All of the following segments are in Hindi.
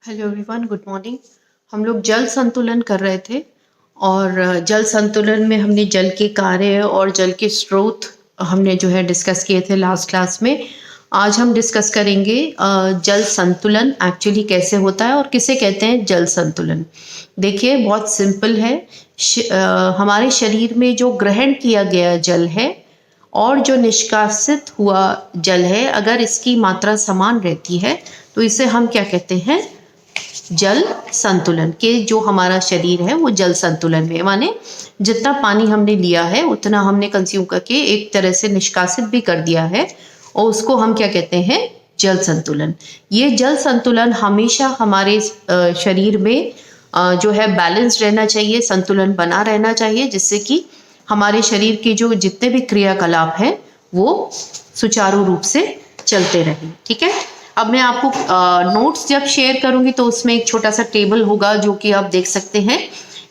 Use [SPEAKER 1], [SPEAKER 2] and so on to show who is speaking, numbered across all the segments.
[SPEAKER 1] Hello everyone, good morning. हम लोग जल संतुलन कर रहे थे और जल संतुलन में हमने जल के कार्य और जल के स्रोत हमने जो है डिस्कस किए थे लास्ट क्लास में। आज हम डिस्कस करेंगे जल संतुलन एक्चुअली कैसे होता है और किसे कहते हैं जल संतुलन। देखिए, बहुत सिंपल है। हमारे शरीर में जो ग्रहण किया गया जल है और जो निष्कासित हुआ जल है, अगर इसकी मात्रा समान रहती है तो इसे हम क्या कहते हैं, जल संतुलन के। जो हमारा शरीर है वो जल संतुलन में, माने जितना पानी हमने लिया है उतना हमने कंज्यूम करके एक तरह से निष्कासित भी कर दिया है और उसको हम क्या कहते हैं, जल संतुलन। ये जल संतुलन हमेशा हमारे शरीर में जो है बैलेंस रहना चाहिए, संतुलन बना रहना चाहिए, जिससे कि हमारे शरीर के जो जितने भी क्रियाकलाप हैं वो सुचारू रूप से चलते रहें। ठीक है, अब मैं आपको नोट्स जब शेयर करूंगी तो उसमें एक छोटा सा टेबल होगा जो कि आप देख सकते हैं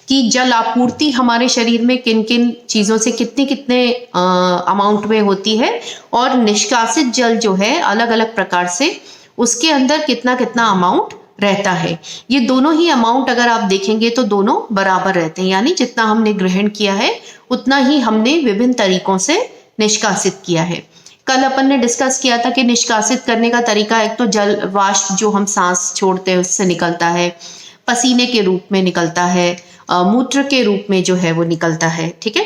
[SPEAKER 1] कि जल आपूर्ति हमारे शरीर में किन किन चीज़ों से कितने कितने अमाउंट में होती है और निष्कासित जल जो है अलग अलग प्रकार से उसके अंदर कितना कितना अमाउंट रहता है। ये दोनों ही अमाउंट अगर आप देखेंगे तो दोनों बराबर रहते हैं, यानी जितना हमने ग्रहण किया है उतना ही हमने विभिन्न तरीकों से निष्कासित किया है। कल अपन ने डिस्कस किया था कि निष्कासित करने का तरीका, एक तो जल वाष्प जो हम सांस छोड़ते हैं उससे निकलता है, पसीने के रूप में निकलता है, मूत्र के रूप में जो है वो निकलता है। ठीक है,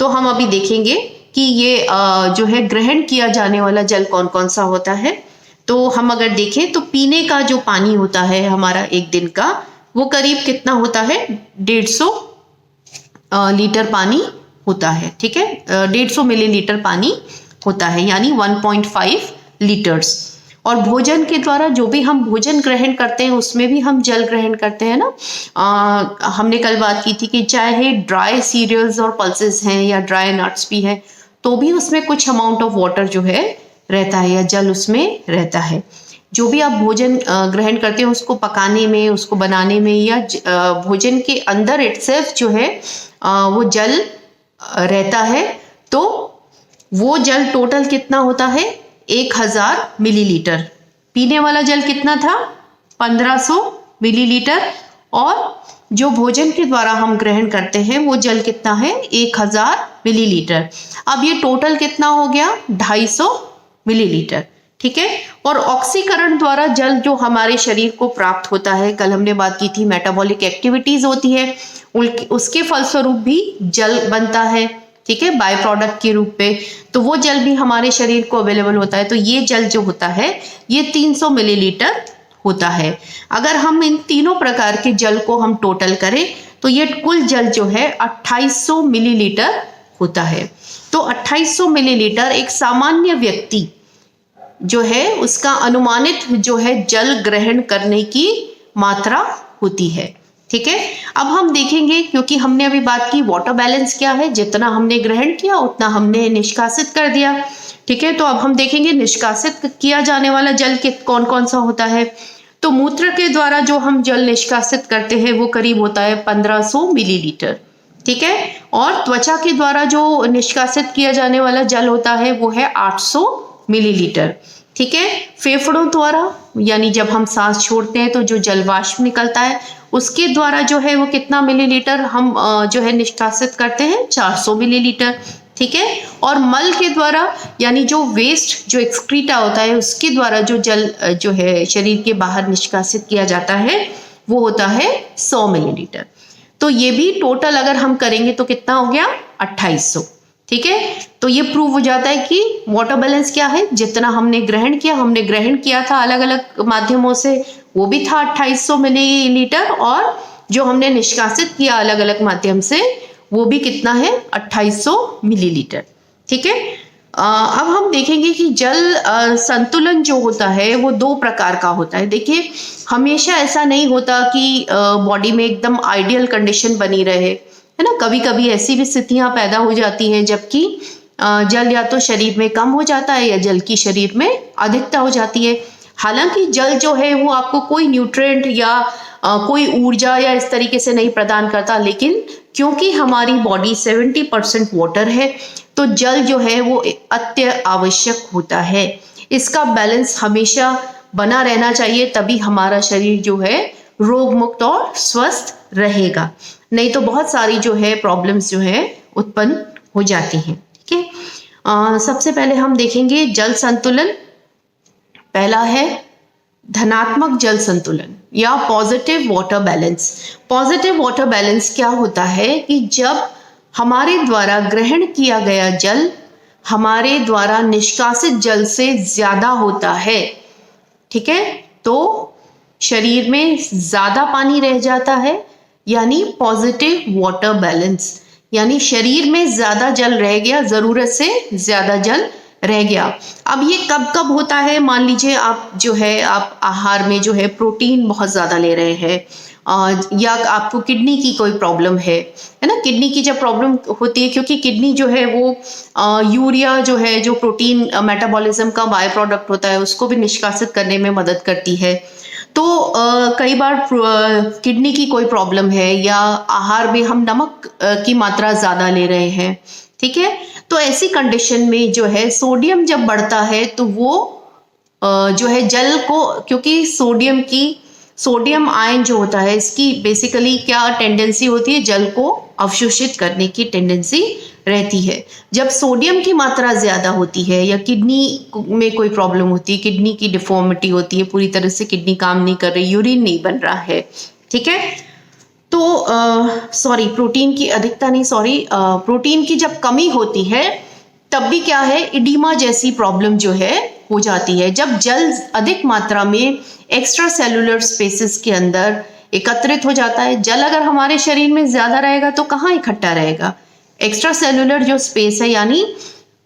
[SPEAKER 1] तो हम अभी देखेंगे कि ये जो है ग्रहण किया जाने वाला जल कौन कौन सा होता है। तो हम अगर देखें तो पीने का जो पानी होता है हमारा एक दिन का, वो करीब कितना होता है, 150 लीटर पानी होता है। ठीक है, 150 मिलीलीटर पानी होता है, यानी 1.5 लीटर्स। और भोजन के द्वारा जो भी हम भोजन ग्रहण करते हैं उसमें भी हम जल ग्रहण करते हैं ना। हमने कल बात की थी कि चाहे ड्राई सीरियल्स और पल्सेस हैं या ड्राई नट्स भी हैं तो भी उसमें कुछ अमाउंट ऑफ वाटर जो है रहता है या जल उसमें रहता है। जो भी आप भोजन ग्रहण करते हैं उसको पकाने में, उसको बनाने में या भोजन के अंदर इटसेल्फ जो है वो जल रहता है। तो वो जल टोटल कितना होता है, 1000 मिलीलीटर। पीने वाला जल कितना था, 1500 मिलीलीटर। और जो भोजन के द्वारा हम ग्रहण करते हैं वो जल कितना है, 1000 मिलीलीटर। अब ये टोटल कितना हो गया, 250 मिलीलीटर। ठीक है, और ऑक्सीकरण द्वारा जल जो हमारे शरीर को प्राप्त होता है, कल हमने बात की थी मेटाबॉलिक एक्टिविटीज होती है, उसके फलस्वरूप भी जल बनता है। ठीक है, बाय प्रोडक्ट के रूप में, तो वो जल भी हमारे शरीर को अवेलेबल होता है। तो ये जल जो होता है ये 300 मिलीलीटर होता है। अगर हम इन तीनों प्रकार के जल को हम टोटल करें तो ये कुल जल जो है 2800 मिलीलीटर होता है। तो 2800 मिलीलीटर एक सामान्य व्यक्ति जो है उसका अनुमानित जो है जल ग्रहण करने की मात्रा होती है। ठीक है, अब हम देखेंगे, क्योंकि हमने अभी बात की वाटर बैलेंस क्या है, जितना हमने ग्रहण किया उतना हमने निष्कासित कर दिया। ठीक है, तो अब हम देखेंगे निष्कासित किया जाने वाला जल कौन कौन सा होता है। तो मूत्र के द्वारा जो हम जल निष्कासित करते हैं वो करीब होता है 1500 मिलीलीटर। ठीक है, और त्वचा के द्वारा जो निष्कासित किया जाने वाला जल होता है वो है 800 मिलीलीटर। ठीक है, फेफड़ों द्वारा यानी जब हम सांस छोड़ते हैं तो जो जल वाष्प निकलता है उसके द्वारा जो है वो कितना मिलीलीटर हम जो है निष्कासित करते हैं, 400 मिलीलीटर। ठीक है, और मल के द्वारा यानी जो वेस्ट जो एक्सक्रीटा होता है उसके द्वारा जो जल जो है शरीर के बाहर निष्कासित किया जाता है वो होता है 100 मिलीलीटर। तो ये भी टोटल अगर हम करेंगे तो कितना हो गया, 2800। ठीक है, तो ये प्रूव हो जाता है कि वाटर बैलेंस क्या है, जितना हमने ग्रहण किया था अलग अलग माध्यमों से वो भी था 2800 मिलीलीटर, और जो हमने निष्कासित किया अलग अलग माध्यम से वो भी कितना है, 2800 मिलीलीटर। ठीक है, अब हम देखेंगे कि जल संतुलन जो होता है वो दो प्रकार का होता है। देखिए, हमेशा ऐसा नहीं होता कि बॉडी में एकदम आइडियल कंडीशन बनी रहे, है ना। कभी कभी ऐसी भी स्थितियां पैदा हो जाती हैं जबकि जल या तो शरीर में कम हो जाता है या जल की शरीर में अधिकता हो जाती है। हालांकि जल जो है वो आपको कोई न्यूट्रिएंट या कोई ऊर्जा या इस तरीके से नहीं प्रदान करता, लेकिन क्योंकि हमारी बॉडी 70% वाटर है तो जल जो है वो अत्य आवश्यक होता है। इसका बैलेंस हमेशा बना रहना चाहिए, तभी हमारा शरीर जो है रोग मुक्त और स्वस्थ रहेगा। नहीं तो बहुत सारी जो है प्रॉब्लम्स जो है उत्पन्न हो जाती हैं। ठीक है, सबसे पहले हम देखेंगे जल संतुलन। पहला है धनात्मक जल संतुलन या positive water balance. Positive water balance क्या होता है कि जब हमारे द्वारा ग्रहण किया गया जल हमारे द्वारा निष्कासित जल से ज्यादा होता है, ठीक है, तो शरीर में ज्यादा पानी रह जाता है, यानी पॉजिटिव वाटर बैलेंस, यानी शरीर में ज्यादा जल रह गया, जरूरत से ज्यादा जल रह गया। अब ये कब कब होता है? मान लीजिए आप जो है आप आहार में जो है प्रोटीन बहुत ज्यादा ले रहे हैं, या आपको किडनी की कोई प्रॉब्लम है ना। किडनी की जब प्रॉब्लम होती है, क्योंकि किडनी जो है वो यूरिया जो है, जो प्रोटीन मेटाबॉलिज्म का बाय प्रोडक्ट होता है, उसको भी निष्कासित करने में मदद करती है। तो कई बार किडनी की कोई प्रॉब्लम है या आहार में हम नमक की मात्रा ज्यादा ले रहे हैं, ठीक है, तो ऐसी कंडीशन में जो है सोडियम जब बढ़ता है तो वो जो है जल को, क्योंकि सोडियम आयन जो होता है इसकी बेसिकली क्या टेंडेंसी होती है, जल को अवशोषित करने की टेंडेंसी रहती है। जब सोडियम की मात्रा ज्यादा होती है या किडनी में कोई प्रॉब्लम होती है, किडनी की डिफॉर्मिटी होती है, पूरी तरह से किडनी काम नहीं कर रही, यूरिन नहीं बन रहा है, ठीक है, तो प्रोटीन की अधिकता नहीं, प्रोटीन की जब कमी होती है तब भी क्या है, इडीमा जैसी प्रॉब्लम जो है हो जाती है। जब जल अधिक मात्रा में एक्स्ट्रा सेलुलर स्पेसेस के अंदर एकत्रित हो जाता है, जल अगर हमारे शरीर में ज्यादा रहेगा तो कहाँ इकट्ठा रहेगा? एक्स्ट्रा सेलुलर जो स्पेस है, यानी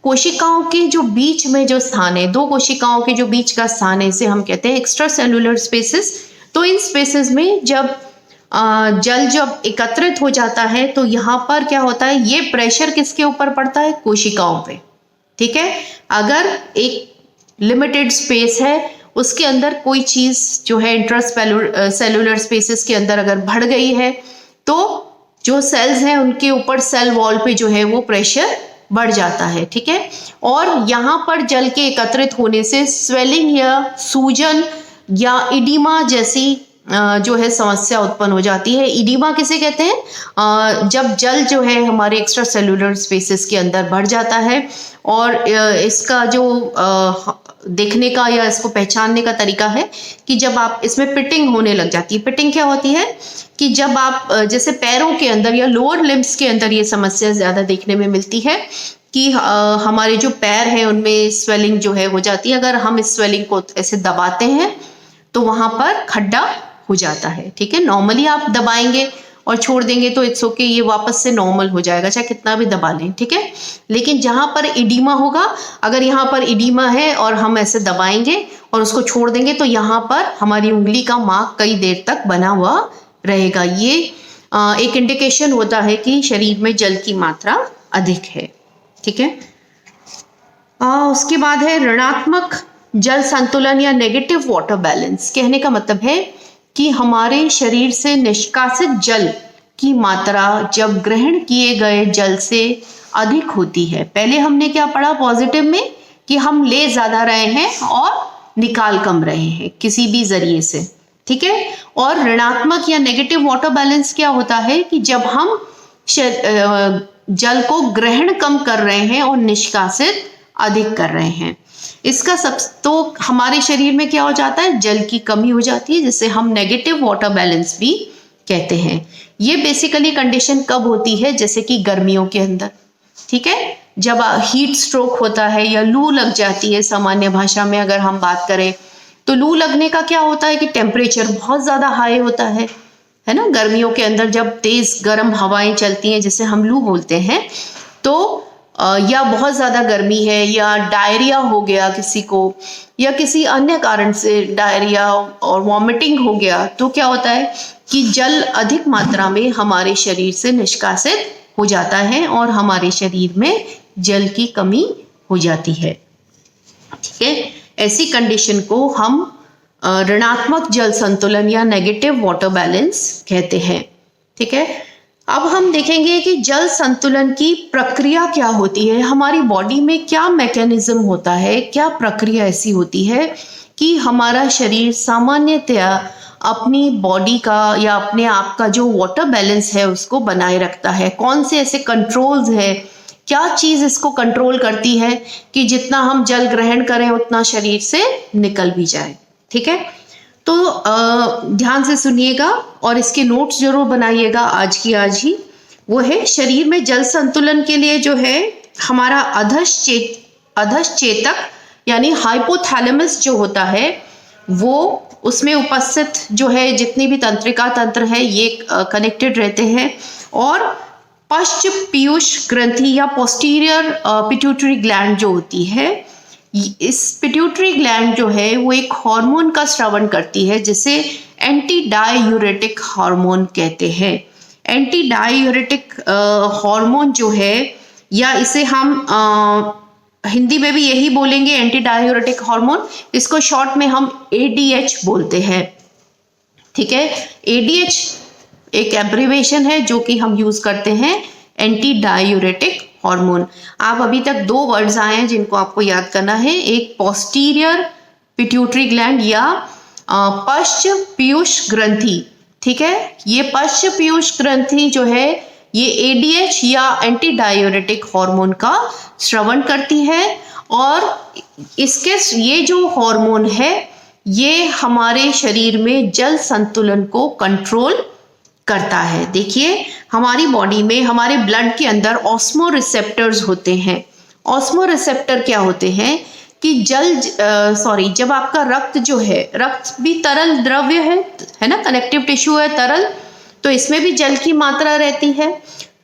[SPEAKER 1] कोशिकाओं के जो बीच में जो स्थान है, दो कोशिकाओं के जो बीच का स्थान है, इसे हम कहते हैं एक्स्ट्रा सेलुलर स्पेसेस। तो इन स्पेसेस में जब जल जब एकत्रित हो जाता है तो यहाँ पर क्या होता है, ये प्रेशर किसके ऊपर पड़ता है? कोशिकाओं पे, ठीक है। अगर एक लिमिटेड स्पेस है उसके अंदर कोई चीज जो है इंट्रासेलुलर स्पेसेस के अंदर अगर बढ़ गई है तो जो सेल्स हैं उनके ऊपर सेल वॉल पे जो है वो प्रेशर बढ़ जाता है, ठीक है। और यहाँ पर जल के एकत्रित होने से स्वेलिंग या सूजन या इडीमा जैसी जो है समस्या उत्पन्न हो जाती है। इडीमा किसे कहते हैं? जब जल जो है हमारे एक्स्ट्रा सेलुलर स्पेसेस के अंदर बढ़ जाता है। और इसका जो देखने का या इसको पहचानने का तरीका है कि जब आप इसमें पिटिंग होने लग जाती है। पिटिंग क्या होती है कि जब आप जैसे पैरों के अंदर या लोअर लिम्स के अंदर ये समस्या ज्यादा देखने में मिलती है कि हमारे जो पैर हैं उनमें स्वेलिंग जो है हो जाती है। अगर हम इस स्वेलिंग को ऐसे दबाते हैं तो वहां पर खड्डा हो जाता है, ठीक है। नॉर्मली आप दबाएंगे और छोड़ देंगे तो इट्स ओके, ये वापस से नॉर्मल हो जाएगा चाहे कितना भी दबा लें, ठीक है। लेकिन जहां पर इडीमा होगा, अगर यहाँ पर इडीमा है और हम ऐसे दबाएंगे और उसको छोड़ देंगे तो यहाँ पर हमारी उंगली का मार्क कई देर तक बना हुआ रहेगा। ये एक इंडिकेशन होता है कि शरीर में जल की मात्रा अधिक है, ठीक है। उसके बाद है ऋणात्मक जल संतुलन या नेगेटिव वाटर बैलेंस। कहने का मतलब है कि हमारे शरीर से निष्कासित जल की मात्रा जब ग्रहण किए गए जल से अधिक होती है। पहले हमने क्या पढ़ा पॉजिटिव में कि हम ले ज्यादा रहे हैं और निकाल कम रहे हैं किसी भी जरिए से, ठीक है। और ऋणात्मक या नेगेटिव वाटर बैलेंस क्या होता है कि जब हम जल को ग्रहण कम कर रहे हैं और निष्कासित अधिक कर रहे हैं। इसका सब तो हमारे शरीर में क्या हो जाता है, जल की कमी हो जाती है, जिसे हम नेगेटिव वाटर बैलेंस भी कहते हैं। ये बेसिकली कंडीशन कब होती है? जैसे कि गर्मियों के अंदर, ठीक है, जब हीट स्ट्रोक होता है या लू लग जाती है। सामान्य भाषा में अगर हम बात करें तो लू लगने का क्या होता है कि टेम्परेचर बहुत ज्यादा हाई होता है ना। गर्मियों के अंदर जब तेज गर्म हवाएं चलती हैं जिसे हम लू बोलते हैं, तो या बहुत ज्यादा गर्मी है या डायरिया हो गया किसी को या किसी अन्य कारण से डायरिया और वॉमिटिंग हो गया, तो क्या होता है कि जल अधिक मात्रा में हमारे शरीर से निष्कासित हो जाता है और हमारे शरीर में जल की कमी हो जाती है, ठीक है। ऐसी कंडीशन को हम ऋणात्मक जल संतुलन या नेगेटिव वाटर बैलेंस कहते हैं, ठीक है। अब हम देखेंगे कि जल संतुलन की प्रक्रिया क्या होती है, हमारी बॉडी में क्या मैकेनिज्म होता है, क्या प्रक्रिया ऐसी होती है कि हमारा शरीर सामान्यतया अपनी बॉडी का या अपने आप का जो वाटर बैलेंस है उसको बनाए रखता है। कौन से ऐसे कंट्रोल्स है, क्या चीज़ इसको कंट्रोल करती है कि जितना हम जल ग्रहण करें उतना शरीर से निकल भी जाए। ठीक है, तो ध्यान से सुनिएगा और इसके नोट्स जरूर बनाइएगा आज की आज ही। वो है शरीर में जल संतुलन के लिए जो है हमारा अधश्चेतक यानी हाइपोथैलेमस जो होता है वो उसमें उपस्थित जो है जितनी भी तंत्रिका तंत्र है ये कनेक्टेड रहते हैं। और पश्च पीयूष ग्रंथि या पोस्टीरियर पिट्यूटरी ग्लैंड जो होती है, इस पिट्यूटरी ग्लैंड जो है वो एक हार्मोन का स्रावन करती है जिसे एंटी डाययूरेटिक हार्मोन कहते हैं। एंटी डाययूरेटिक हार्मोन जो है, या इसे हम हिंदी में भी यही बोलेंगे एंटी डाययूरेटिक हार्मोन, इसको शॉर्ट में हम ADH बोलते हैं। ठीक है, ADH एक एब्रिवेशन है जो कि हम यूज करते हैं एंटी डाययूरेटिक हार्मोन। आप अभी तक 2 वर्ड्स आए हैं जिनको आपको याद करना है, एक पोस्टीरियर पिट्यूटरी ग्लैंड या पश्च पीयूष ग्रंथि। ठीक है, ये पश्च पीयूष ग्रंथि जो है ये ADH या एंटी डाययूरेटिक हार्मोन का स्रावन करती है और इसके ये जो हार्मोन है ये हमारे शरीर में जल संतुलन को कंट्रोल करता है। देखिए हमारी बॉडी में, हमारे ब्लड के अंदर ऑस्मो रिसेप्टर्स होते हैं। ऑस्मो रिसेप्टर क्या होते हैं कि जब आपका रक्त जो है, रक्त भी तरल द्रव्य है ना, कनेक्टिव टिश्यू है तरल, तो इसमें भी जल की मात्रा रहती है।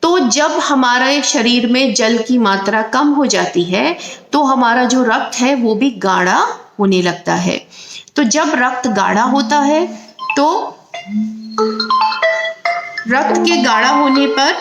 [SPEAKER 1] तो जब हमारे शरीर में जल की मात्रा कम हो जाती है तो हमारा जो रक्त है वो भी गाढ़ा होने लगता है। तो जब रक्त गाढ़ा होता है तो रक्त के गाढ़ा होने पर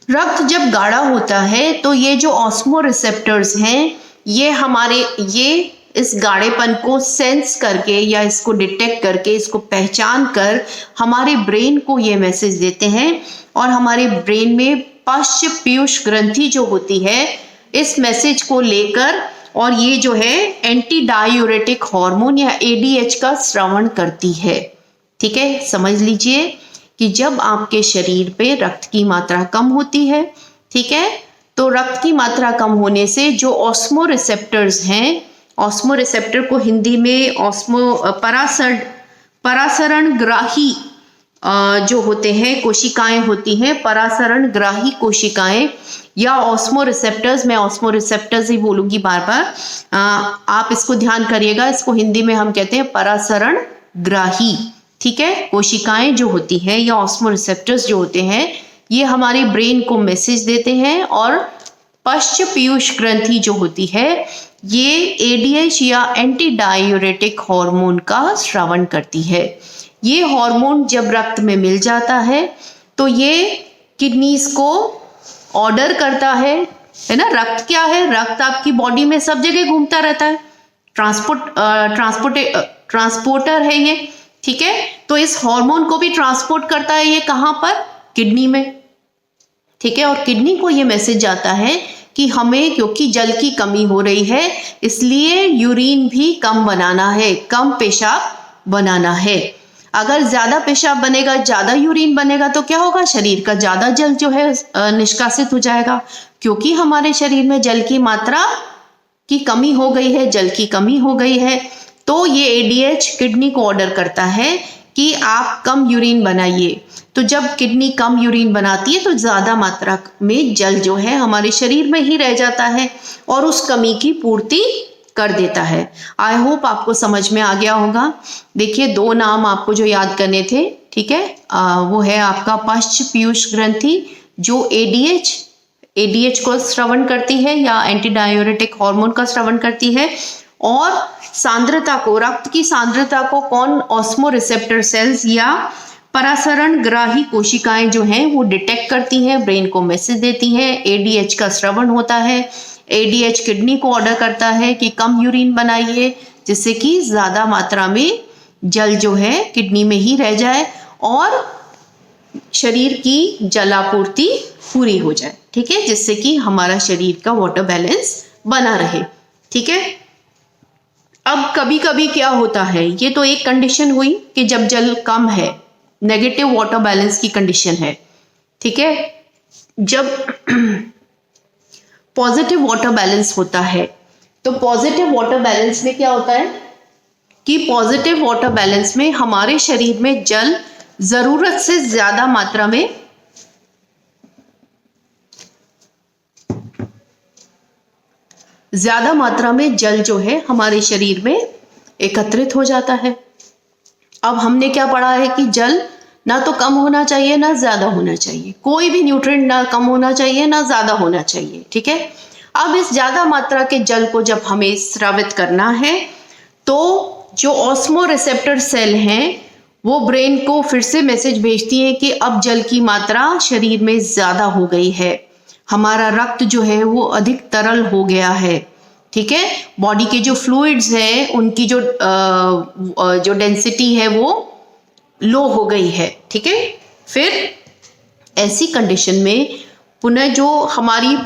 [SPEAKER 1] रक्त जब गाढ़ा होता है तो ये जो ऑस्मो रिसेप्टर्स हैं ये इस गाढ़ेपन को सेंस करके या इसको डिटेक्ट करके, इसको पहचान कर हमारे ब्रेन को ये मैसेज देते हैं और हमारे ब्रेन में पश्च पीयूष ग्रंथि जो होती है इस मैसेज को लेकर और ये जो है एंटी डाययूरेटिक हार्मोन या ADH का स्रावन करती है। ठीक है, समझ लीजिए कि जब आपके शरीर पे रक्त की मात्रा कम होती है, ठीक है, तो रक्त की मात्रा कम होने से जो ऑस्मो रिसेप्टर्स हैं, ऑस्मो रिसेप्टर को हिंदी में परासरण ग्राही जो होते हैं कोशिकाएं होती हैं, परासरण ग्राही कोशिकाएं या ऑस्मो रिसेप्टर्स, मैं ऑस्मो रिसेप्टर्स ही बोलूंगी बार बार, आप इसको ध्यान करिएगा, इसको हिंदी में हम कहते हैं परासरण ग्राही। ठीक है, कोशिकाएं जो होती हैं या ऑस्मो रिसेप्टर्स जो होते हैं ये हमारे ब्रेन को मैसेज देते हैं और पश्च पीयूष ग्रंथि जो होती है ये ADH या एंटी डाययूरेटिक हार्मोन का स्रावन करती है। ये हार्मोन जब रक्त में मिल जाता है तो ये किडनीज को ऑर्डर करता है ना। रक्त क्या है? रक्त आपकी बॉडी में सब जगह घूमता रहता है, ट्रांसपोर्टर है ये। ठीक है, तो इस हार्मोन को भी ट्रांसपोर्ट करता है ये कहाँ पर? किडनी में। ठीक है, और किडनी को ये मैसेज जाता है कि हमें क्योंकि जल की कमी हो रही है इसलिए यूरिन भी कम बनाना है, कम पेशाब बनाना है। अगर ज्यादा पेशाब बनेगा, ज्यादा यूरिन बनेगा तो क्या होगा? शरीर का ज्यादा जल जो है निष्कासित हो जाएगा, क्योंकि हमारे शरीर में जल की मात्रा की कमी हो गई है, जल की कमी हो गई है। तो ये ADH किडनी को ऑर्डर करता है कि आप कम यूरिन बनाइए। तो जब किडनी कम यूरिन बनाती है तो ज्यादा मात्रा में जल जो है हमारे शरीर में ही रह जाता है और उस कमी की पूर्ति कर देता है। आई होप आपको समझ में आ गया होगा। देखिए 2 नाम आपको जो याद करने थे, ठीक है, वो है आपका पश्च पीयूष ग्रंथि जो ADH को स्रावन करती है या एंटी डाययूरेटिक हार्मोन का स्रावन करती है, और सांद्रता को, रक्त की सांद्रता को कौन? ऑस्मो रिसेप्टर सेल्स या परासरण ग्राही कोशिकाएं जो हैं वो डिटेक्ट करती हैं, ब्रेन को मैसेज देती हैं, ADH का स्रावन होता है, ADH किडनी को ऑर्डर करता है कि कम यूरिन बनाइए जिससे कि ज्यादा मात्रा में जल जो है किडनी में ही रह जाए और शरीर की जलापूर्ति पूरी हो जाए, ठीक है, जिससे कि हमारा शरीर का वाटर बैलेंस बना रहे, ठीक है। अब कभी कभी क्या होता है, ये तो एक कंडीशन हुई कि जब जल कम है, नेगेटिव वाटर बैलेंस की कंडीशन है, ठीक है। जब पॉजिटिव वाटर बैलेंस होता है, तो पॉजिटिव वाटर बैलेंस में क्या होता है कि पॉजिटिव वाटर बैलेंस में हमारे शरीर में जल जरूरत से ज्यादा मात्रा में जल जो है हमारे शरीर में एकत्रित हो जाता है। अब हमने क्या पढ़ा है कि जल ना तो कम होना चाहिए ना ज्यादा होना चाहिए, कोई भी न्यूट्रिएंट ना कम होना चाहिए ना ज्यादा होना चाहिए, ठीक है। अब इस ज्यादा मात्रा के जल को जब हमें स्रावित करना है, तो जो ऑस्मो रिसेप्टर सेल हैं वो ब्रेन को फिर से मैसेज भेजती है कि अब जल की मात्रा शरीर में ज्यादा हो गई है, हमारा रक्त जो है वो अधिक तरल हो गया है, ठीक है। बॉडी के जो फ्लूइड्स हैं उनकी जो डेंसिटी है वो लो हो गई है, ठीक है। फिर ऐसी कंडीशन में पुनः जो हमारी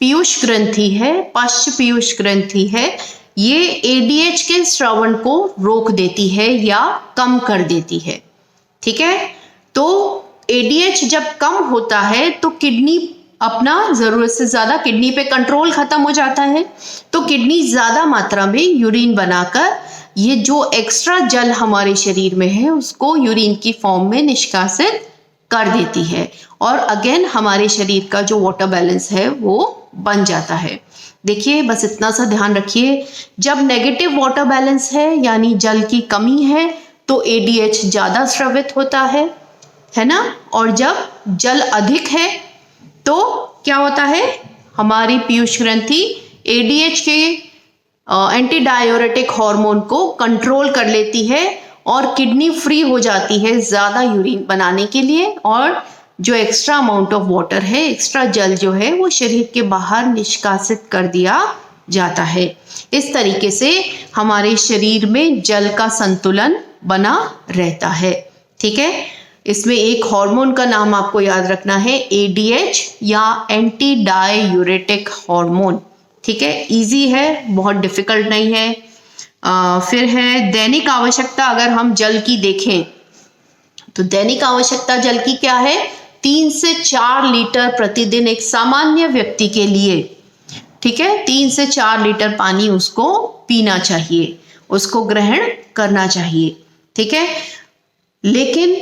[SPEAKER 1] पीयूष ग्रंथि है, पाश्च पीयूष ग्रंथि है, ये एडीएच के स्रावण को रोक देती है या कम कर देती है, ठीक है। तो एडीएच जब कम होता है तो किडनी अपना जरूरत से ज्यादा, किडनी पे कंट्रोल खत्म हो जाता है, तो किडनी ज्यादा मात्रा में यूरिन बनाकर ये जो एक्स्ट्रा जल हमारे शरीर में है उसको यूरिन की फॉर्म में निष्कासित कर देती है, और अगेन हमारे शरीर का जो वाटर बैलेंस है वो बन जाता है। देखिए, बस इतना सा ध्यान रखिए, जब नेगेटिव वाटर बैलेंस है यानी जल की कमी है तो एडीएच ज्यादा स्रावित होता है ना, और जब जल अधिक है तो क्या होता है, हमारी पीयूष ग्रंथि एडीएच के एंटी डायोरेटिक हार्मोन को कंट्रोल कर लेती है और किडनी फ्री हो जाती है ज्यादा यूरिन बनाने के लिए, और जो एक्स्ट्रा अमाउंट ऑफ वाटर है, एक्स्ट्रा जल जो है वो शरीर के बाहर निष्कासित कर दिया जाता है। इस तरीके से हमारे शरीर में जल का संतुलन बना रहता है, ठीक है। इसमें एक हार्मोन का नाम आपको याद रखना है, एडीएच या एंटी डायूरेटिक हार्मोन, ठीक है। इजी है, बहुत डिफिकल्ट नहीं है। फिर है दैनिक आवश्यकता। अगर हम जल की देखें तो दैनिक आवश्यकता जल की क्या है, 3 से 4 लीटर प्रतिदिन एक सामान्य व्यक्ति के लिए, ठीक है, 3 से 4 लीटर पानी उसको पीना चाहिए, उसको ग्रहण करना चाहिए, ठीक है। लेकिन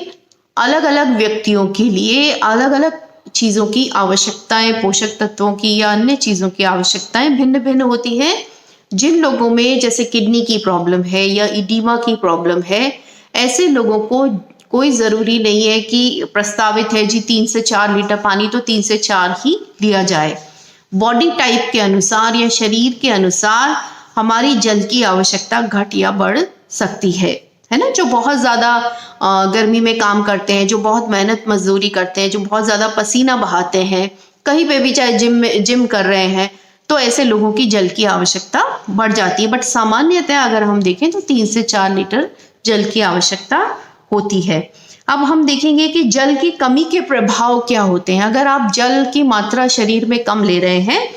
[SPEAKER 1] अलग अलग व्यक्तियों के लिए अलग अलग चीजों की आवश्यकताएं, पोषक तत्वों की या अन्य चीजों की आवश्यकताएं भिन्न भिन्न होती हैं। जिन लोगों में जैसे किडनी की प्रॉब्लम है या इडीमा की प्रॉब्लम है, ऐसे लोगों को कोई जरूरी नहीं है कि प्रस्तावित है जी 3 से 4 लीटर पानी तो 3 से 4 ही लिया जाए। बॉडी टाइप के अनुसार या शरीर के अनुसार हमारी जल की आवश्यकता घट या बढ़ सकती है ना। जो बहुत ज्यादा गर्मी में काम करते हैं, जो बहुत मेहनत मजदूरी करते हैं, जो बहुत ज्यादा पसीना बहाते हैं, कहीं पे भी चाहे जिम कर रहे हैं, तो ऐसे लोगों की जल की आवश्यकता बढ़ जाती है। बट सामान्यतः अगर हम देखें तो 3 से 4 लीटर जल की आवश्यकता होती है। अब हम देखेंगे कि जल की कमी के प्रभाव क्या होते हैं। अगर आप जल की मात्रा शरीर में कम ले रहे हैं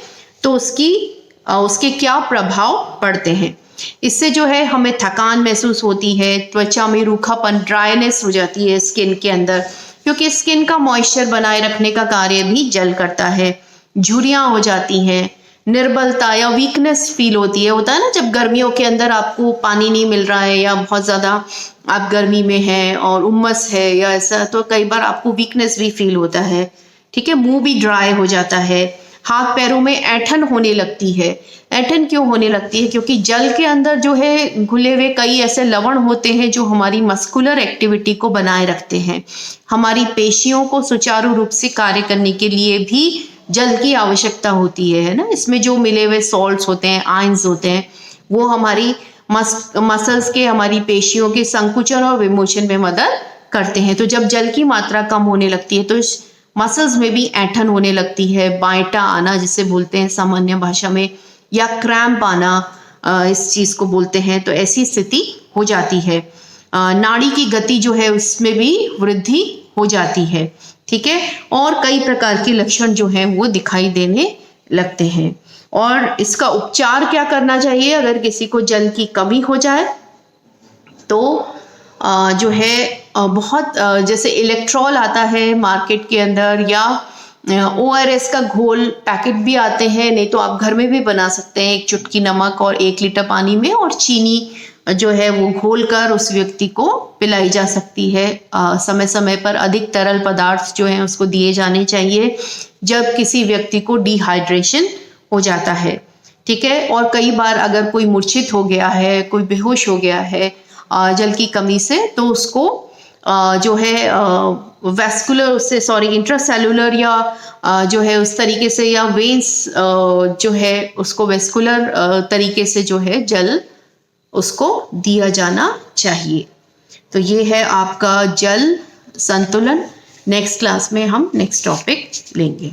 [SPEAKER 1] तो उसके क्या प्रभाव पड़ते हैं। इससे जो है हमें थकान महसूस होती है, त्वचा में रूखापन, ड्राइनेस हो जाती है स्किन के अंदर, क्योंकि स्किन का मॉइस्चर बनाए रखने का कार्य भी जल करता है। झुर्रियां हो जाती हैं, निर्बलता या वीकनेस फील होती है। होता है ना, जब गर्मियों के अंदर आपको पानी नहीं मिल रहा है या बहुत ज़्यादा आप गर्मी में हैं और उमस है या ऐसा, तो कई बार आपको वीकनेस भी फील होता है, ठीक है। मुंह भी ड्राई हो जाता है, हाथ पैरों में ऐंठन होने लगती है। ऐंठन क्यों होने लगती है? क्योंकि जल के अंदर जो है घुले हुए कई ऐसे लवण होते हैं जो हमारी मस्कुलर एक्टिविटी को बनाए रखते हैं। हमारी पेशियों को सुचारू रूप से कार्य करने के लिए भी जल की आवश्यकता होती है ना। इसमें जो मिले हुए सॉल्ट्स होते हैं, आयंस होते हैं, वो हमारी मसल्स के, हमारी पेशियों के संकुचन और विमोचन में मदद करते हैं। तो जब जल की मात्रा कम होने लगती है तो मसल्स में भी ऐंठन होने लगती है, बाएटा आना जिसे बोलते हैं सामान्य भाषा में, या क्रैम्प आना, इस चीज को बोलते हैं। तो ऐसी स्थिति हो जाती है। नाड़ी की गति जो है उसमें भी वृद्धि हो जाती है, ठीक है। और कई प्रकार के लक्षण जो हैं वो दिखाई देने लगते हैं। और इसका उपचार क्या करना चाहिए अगर किसी को जल की कमी हो जाए? तो जो है बहुत जैसे इलेक्ट्रॉल आता है मार्केट के अंदर, या ORS का घोल पैकेट भी आते हैं, नहीं तो आप घर में भी बना सकते हैं। 1 चुटकी नमक और 1 लीटर पानी में और चीनी जो है वो घोल कर उस व्यक्ति को पिलाई जा सकती है। समय समय पर अधिक तरल पदार्थ जो है उसको दिए जाने चाहिए जब किसी व्यक्ति को डिहाइड्रेशन हो जाता है, ठीक है। और कई बार अगर कोई मूर्छित हो गया है, कोई बेहोश हो गया है जल की कमी से, तो उसको जो है वैस्कुलर उससे इंट्रासेलुलर या जो है उस तरीके से, या वेन्स जो है उसको वैस्कुलर तरीके से जो है जल उसको दिया जाना चाहिए। तो ये है आपका जल संतुलन। नेक्स्ट क्लास में हम नेक्स्ट टॉपिक लेंगे।